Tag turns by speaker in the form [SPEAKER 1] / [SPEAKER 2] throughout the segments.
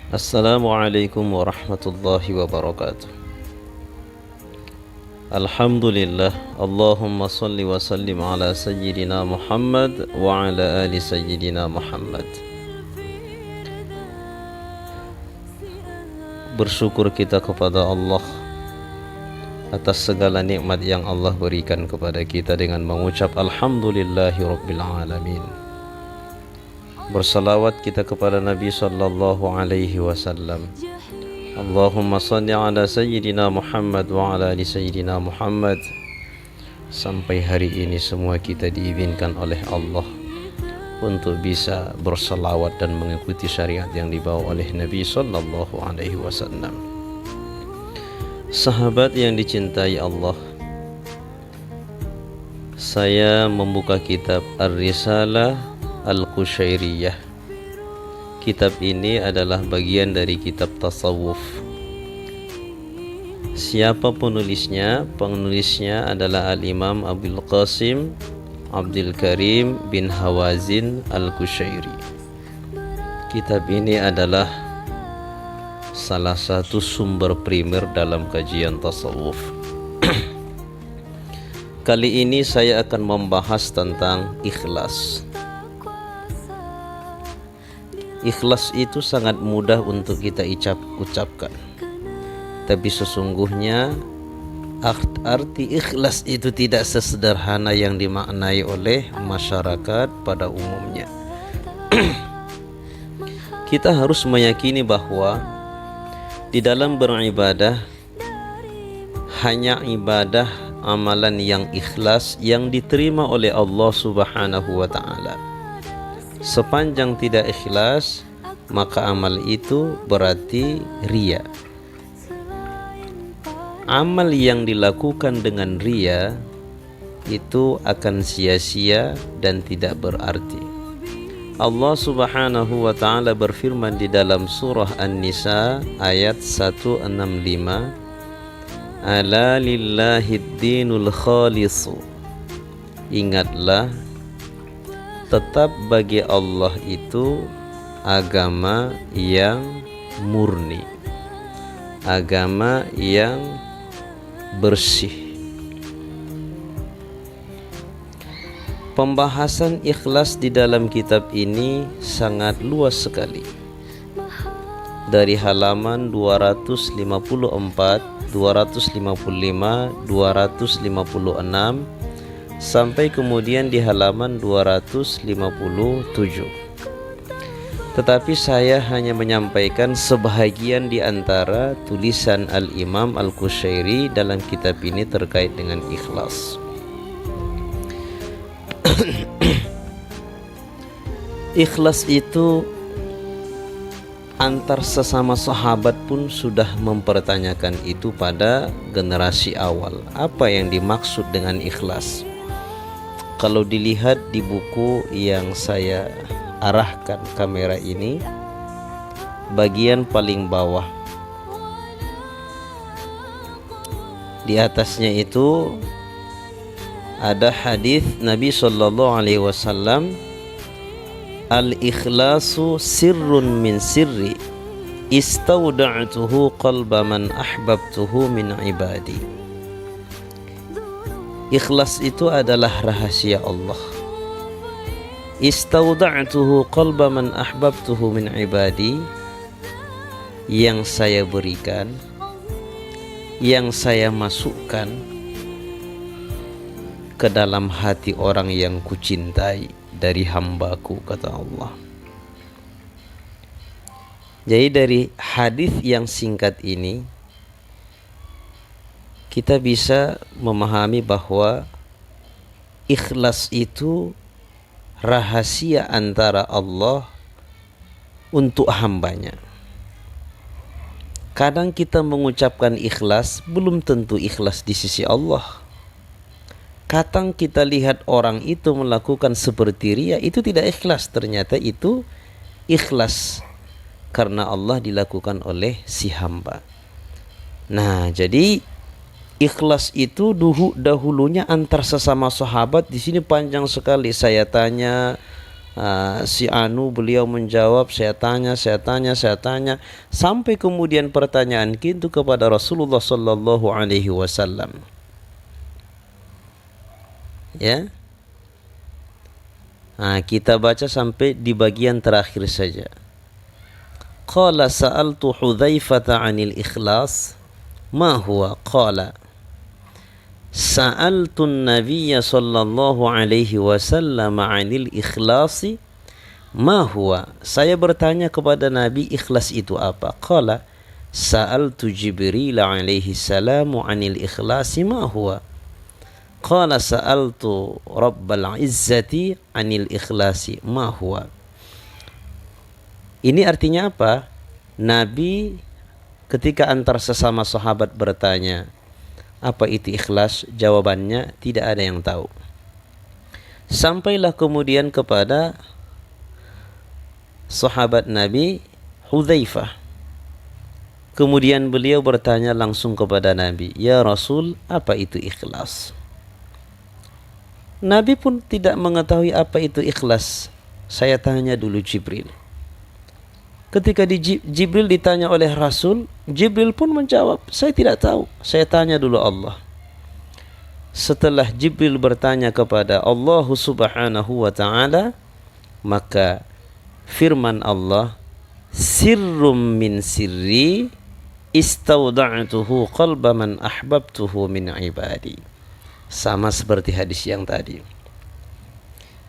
[SPEAKER 1] Assalamualaikum warahmatullahi wabarakatuh. Alhamdulillah. Allahumma salli wa sallim ala sayyidina Muhammad wa ala ali sayyidina Muhammad. Bersyukur kita kepada Allah atas segala nikmat yang Allah berikan kepada kita dengan mengucap Alhamdulillahi Rabbil Alamin. Bersalawat kita kepada Nabi sallallahu alaihi wasallam. Allahumma salli ala sayyidina Muhammad wa ala ali sayyidina Muhammad. Sampai hari ini semua kita diizinkan oleh Allah untuk bisa bersalawat dan mengikuti syariat yang dibawa oleh Nabi sallallahu alaihi wasallam. Sahabat yang dicintai Allah, saya membuka kitab Ar-Risalah Al-Qushairiyah. Kitab ini adalah bagian dari kitab tasawuf. Siapa penulisnya? Penulisnya adalah Al-Imam Abdul Qasim Abdul Karim bin Hawazin Al-Qushairi. Kitab ini adalah salah satu sumber primer dalam kajian tasawuf. Kali ini saya akan membahas tentang ikhlas. Ikhlas itu sangat mudah untuk kita ucapkan. Tapi sesungguhnya arti ikhlas itu tidak sesederhana yang dimaknai oleh masyarakat pada umumnya. Kita harus meyakini bahwa di dalam beribadah hanya ibadah amalan yang ikhlas yang diterima oleh Allah Subhanahu wa ta'ala. Sepanjang tidak ikhlas, maka amal itu berarti riya. Amal yang dilakukan dengan riya itu akan sia-sia dan tidak berarti. Allah Subhanahu wa ta'ala berfirman di dalam surah An-Nisa ayat 165, Ala lillahid dinul khalisu. Ingatlah, tetap bagi Allah itu agama yang murni, agama yang bersih. Pembahasan ikhlas di dalam kitab ini sangat luas sekali. Dari halaman 254, 255, 256 sampai kemudian di halaman 257. Tetapi saya hanya menyampaikan sebahagian di antara tulisan Al-Imam Al-Qushairi dalam kitab ini terkait dengan ikhlas. Ikhlas itu antar sesama sahabat pun sudah mempertanyakan itu pada generasi awal. Apa yang dimaksud dengan ikhlas? Kalau dilihat di buku yang saya arahkan kamera ini, bagian paling bawah, di atasnya itu ada hadis Nabi sallallahu alaihi wasallam, al-ikhlasu sirrun min sirri istawda'tuhu qalba man ahbabtuhu min ibadi. Ikhlas itu adalah rahasia Allah. Istawda'tuhu qalba man ahbabtuhu min ibadi, yang saya berikan, yang saya masukkan ke dalam hati orang yang kucintai dari hambaku, kata Allah. Jadi dari hadis yang singkat ini kita bisa memahami bahwa ikhlas itu rahasia antara Allah untuk hambanya. Kadang kita mengucapkan ikhlas belum tentu ikhlas di sisi Allah. Kadang kita lihat orang itu melakukan seperti riya, itu tidak ikhlas, ternyata itu ikhlas karena Allah dilakukan oleh si hamba. Nah, jadi ikhlas itu dahulunya antar sesama sahabat. Di sini panjang sekali saya tanya, si Anu, beliau menjawab, saya tanya, sampai kemudian pertanyaan itu kepada Rasulullah sallallahu alaihi wasallam. Ya. Kita baca sampai di bagian terakhir saja. Qala sa'altu Hudzaifata 'anil ikhlas, ma huwa? Qala sa'altu an-nabiyya sallallahu alaihi wasallam 'anil ikhlasi ma huwa. Saya bertanya kepada Nabi, ikhlas itu apa? Qala sa'altu Jibril alaihi salam 'anil ikhlasi ma huwa. Qala sa'altu Rabbal izzati 'anil ikhlasi ma huwa. Ini artinya apa? Nabi ketika antar sesama sahabat bertanya, apa itu ikhlas? Jawabannya tidak ada yang tahu. Sampailah kemudian kepada sahabat Nabi Hudzaifah. Kemudian beliau bertanya langsung kepada Nabi, ya Rasul, apa itu ikhlas? Nabi pun tidak mengetahui apa itu ikhlas. Saya tanya dulu Jibril. Ketika Jibril ditanya oleh Rasul, Jibril pun menjawab, saya tidak tahu, saya tanya dulu Allah. Setelah Jibril bertanya kepada Allah subhanahu wa ta'ala, maka firman Allah, sirrum min sirri istauda'tuhu qalba man ahbabtuhu min ibadi. Sama seperti hadis yang tadi.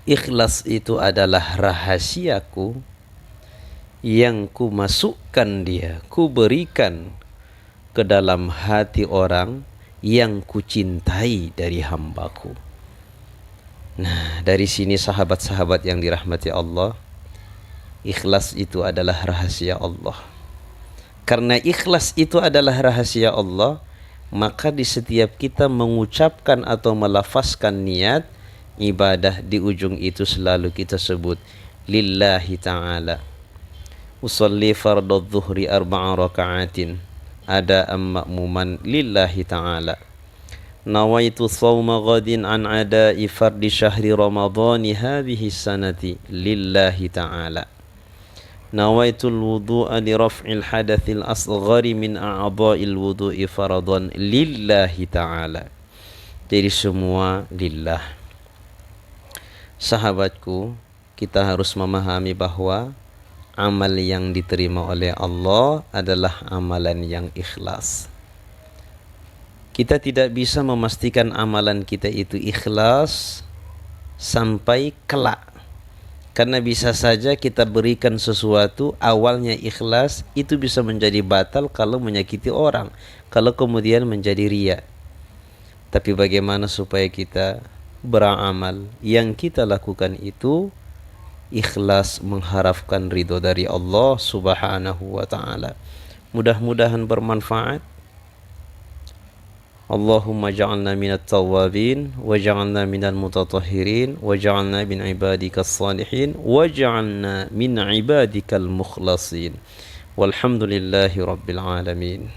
[SPEAKER 1] Ikhlas itu adalah rahasiaku yang ku masukkan dia, ku berikan ke dalam hati orang yang ku cintai dari hambaku. Nah, dari sini sahabat-sahabat yang dirahmati Allah, ikhlas itu adalah rahasia Allah. Karena ikhlas itu adalah rahasia Allah, maka di setiap kita mengucapkan atau melafazkan niat ibadah, di ujung itu selalu kita sebut lillahi ta'ala. Usalli fardhu dhuhri 4 raka'atin ada ma'muman lillahi ta'ala. Nawaitu shawma ghadin an ada'i fardi syahri ramadhani hadhihi sanati lillahi ta'ala. Nawaitul wudu'a li raf'il hadathil asghari min a'dha'il wudu'i faradan lillahi ta'ala. Jadi semua lillah. Sahabatku, kita harus memahami bahwa amal yang diterima oleh Allah adalah amalan yang ikhlas. Kita tidak bisa memastikan amalan kita itu ikhlas sampai kelak. Karena bisa saja kita berikan sesuatu awalnya ikhlas, itu bisa menjadi batal kalau menyakiti orang, kalau kemudian menjadi riya. Tapi bagaimana supaya kita beramal yang kita lakukan itu ikhlas, mengharapkan ridho dari Allah subhanahu wa ta'ala. Mudah-mudahan bermanfaat. Allahumma ja'alna minat tawabin, wa ja'alna minal mutatahhirin, wa ja'alna min ibadika salihin, wa ja'alna min ibadika al-mukhlasin. Walhamdulillahi rabbil alamin.